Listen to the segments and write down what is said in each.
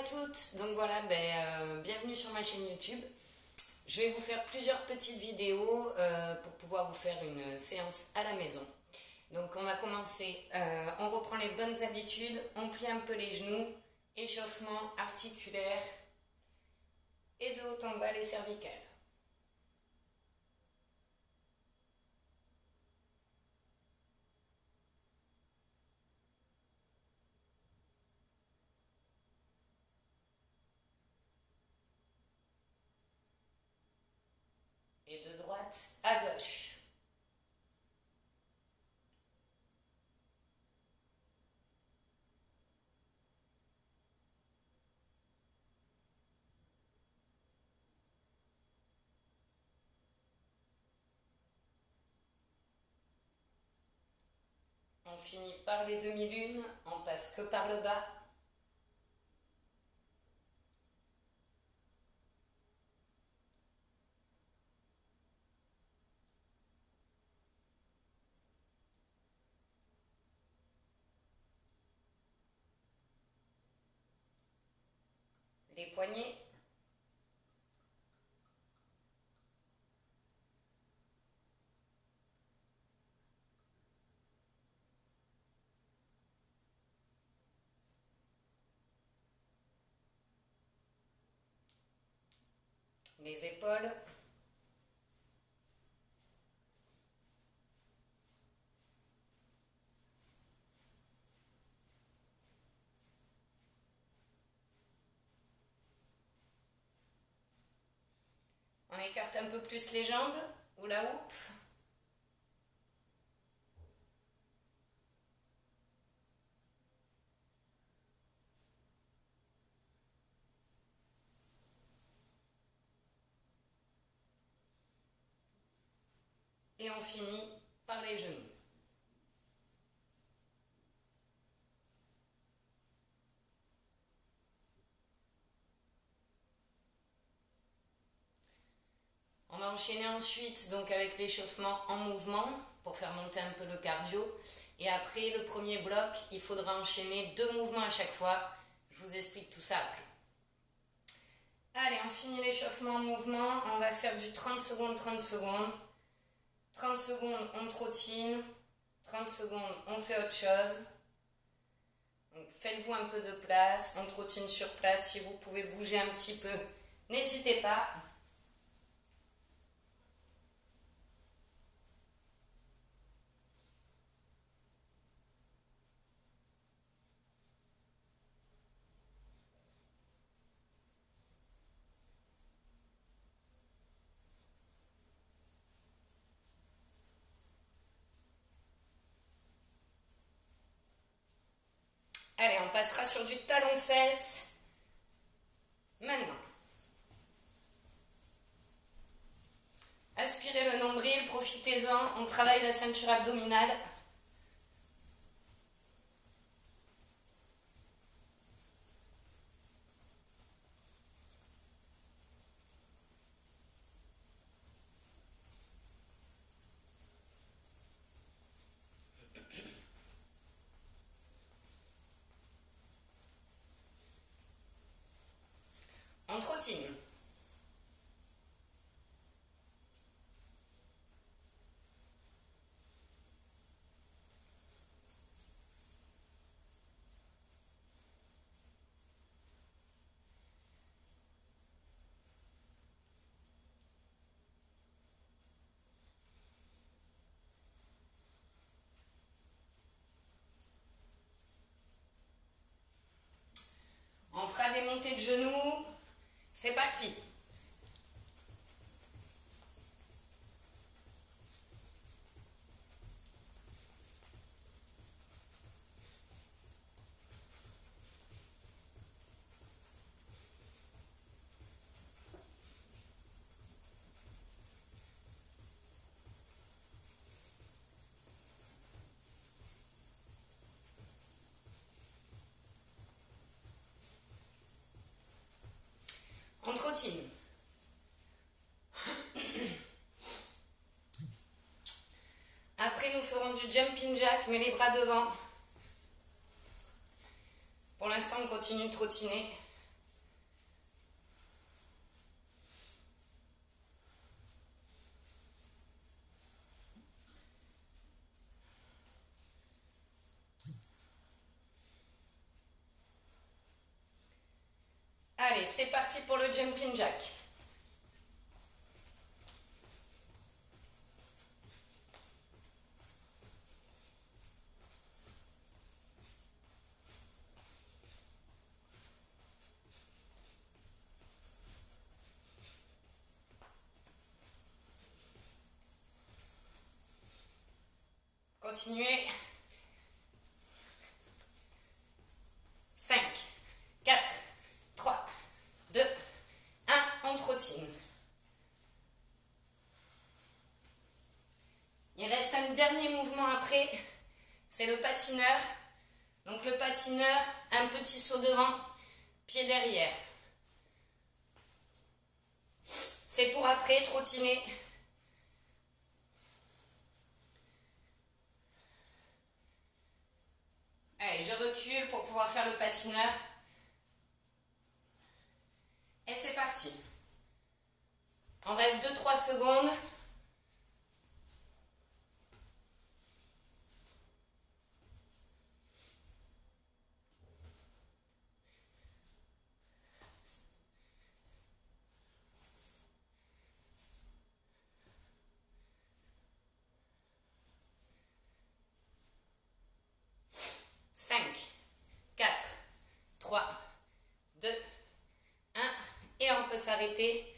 toutes, donc voilà, bienvenue sur ma chaîne YouTube. Je vais vous faire plusieurs petites vidéos pour pouvoir vous faire une séance à la maison. Donc on va commencer, on reprend les bonnes habitudes, on plie un peu les genoux, échauffement articulaire et de haut en bas les cervicales. Et de droite à gauche. On finit par les demi-lunes, on passe que par le bas. Les poignets. Les épaules. On écarte un peu plus les jambes ou la houppe. Et on finit par les genoux. On va enchaîner ensuite donc avec l'échauffement en mouvement pour faire monter un peu le cardio. Et après le premier bloc, il faudra enchaîner 2 mouvements à chaque fois. Je vous explique tout ça après. Allez, on finit l'échauffement en mouvement. On va faire du 30 secondes, 30 secondes. 30 secondes, on trottine. 30 secondes, on fait autre chose. Donc faites-vous un peu de place. On trottine sur place. Si vous pouvez bouger un petit peu, n'hésitez pas. Allez, on passera sur du talon-fesse. Maintenant. Aspirez le nombril, profitez-en, on travaille la ceinture abdominale. On trottine. On fera des montées de genoux. C'est parti. On trottine. Après, nous ferons du jumping jack, mais les bras devant. Pour l'instant, on continue de trottiner. Allez, c'est parti pour le jumping jack. Continuez. 5, 4, 3, 2, 1, on trottine. Il reste un dernier mouvement après, c'est le patineur. Donc le patineur, un petit saut devant, pied derrière. C'est pour après trottiner. Allez, je recule pour pouvoir faire le patineur. Et c'est parti. On reste 2-3 secondes. Cinq, 4, 3, 2, 1. Et on peut s'arrêter.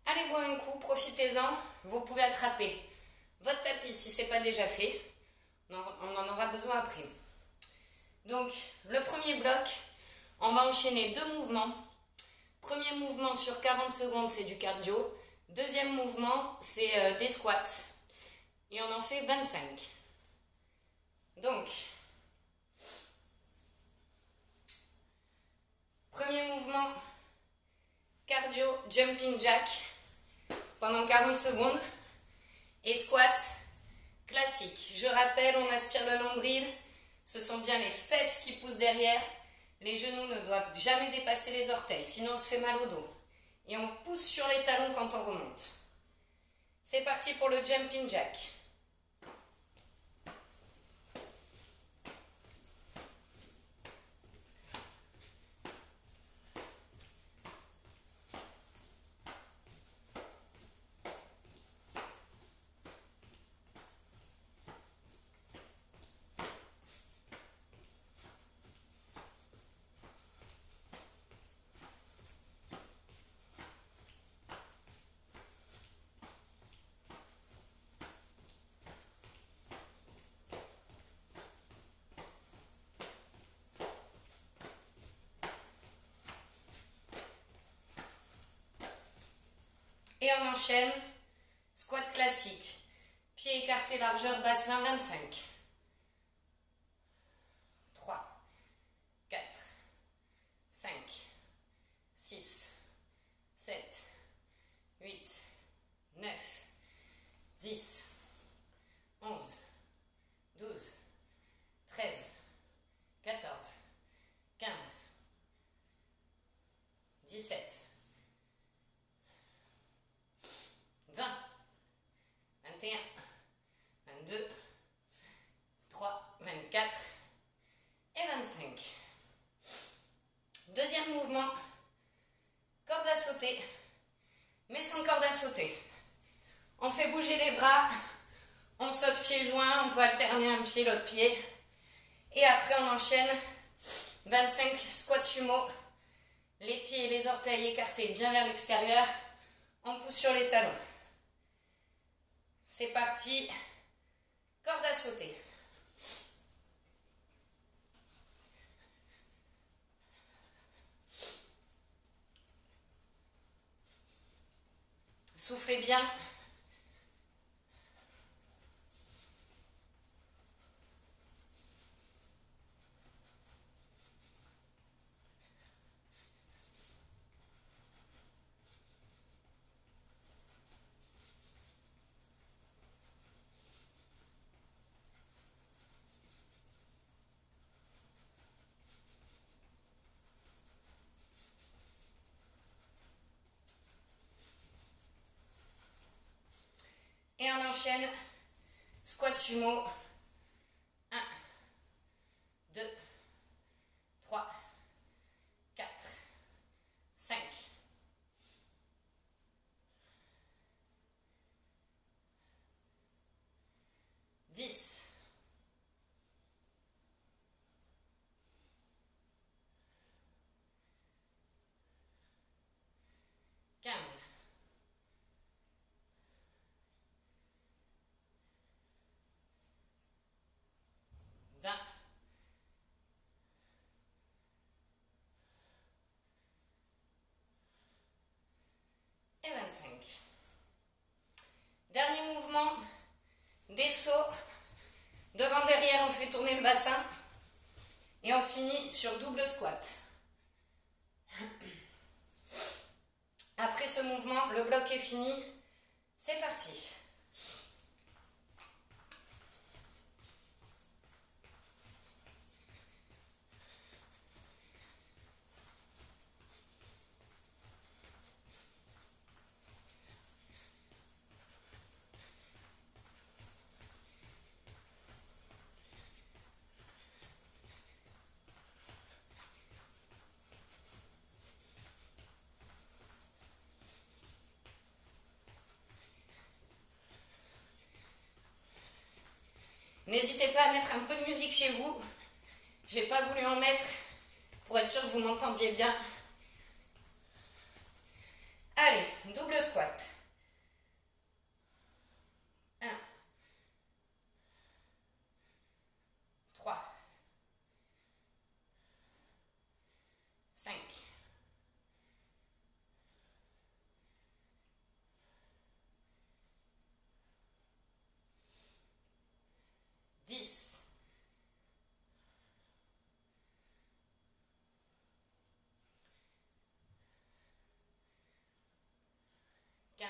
Allez boire un coup, profitez-en. Vous pouvez attraper votre tapis si ce n'est pas déjà fait. On en aura besoin après. Donc, le premier bloc, on va enchaîner 2 mouvements. Premier mouvement sur 40 secondes, c'est du cardio. Deuxième mouvement, c'est des squats. Et on en fait 25. Donc, premier mouvement, cardio, jumping jack pendant 40 secondes. Et squat classique. Je rappelle, on aspire le nombril. Ce sont bien les fesses qui poussent derrière. Les genoux ne doivent jamais dépasser les orteils, sinon on se fait mal au dos. Et on pousse sur les talons quand on remonte. C'est parti pour le jumping jack. Et on enchaîne, squat classique, pieds écartés, largeur bassin 25. 3, 4, 5, 6, 7, 8, 9, 10, 11, 12, 13, 14, 15, 17, 20, 21, 22, 3, 24 et 25. Deuxième mouvement, corde à sauter, mais sans corde à sauter. On fait bouger les bras, on saute pieds joints, on peut alterner un pied, l'autre pied. Et après on enchaîne 25 squats sumo, les pieds et les orteils écartés bien vers l'extérieur, on pousse sur les talons. C'est parti, corde à sauter. Soufflez bien. Et on enchaîne, squat sumo, 1, 2, 3, 4, 5, 25. Dernier mouvement, des sauts, devant derrière on fait tourner le bassin et on finit sur double squat. Après ce mouvement, le bloc est fini, c'est parti. N'hésitez pas à mettre un peu de musique chez vous. Je n'ai pas voulu en mettre pour être sûr que vous m'entendiez bien. Allez, double squat. 1, 3, 5, 10, 15,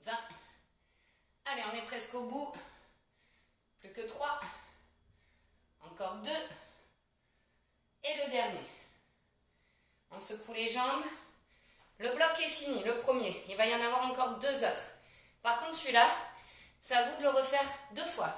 20. Allez, on est presque au bout. Plus que 3. Encore 2. Et le dernier. On secoue les jambes. Le bloc est fini, le premier. Il va y en avoir encore 2 autres. Par contre, celui-là, c'est à vous de le refaire 2 fois.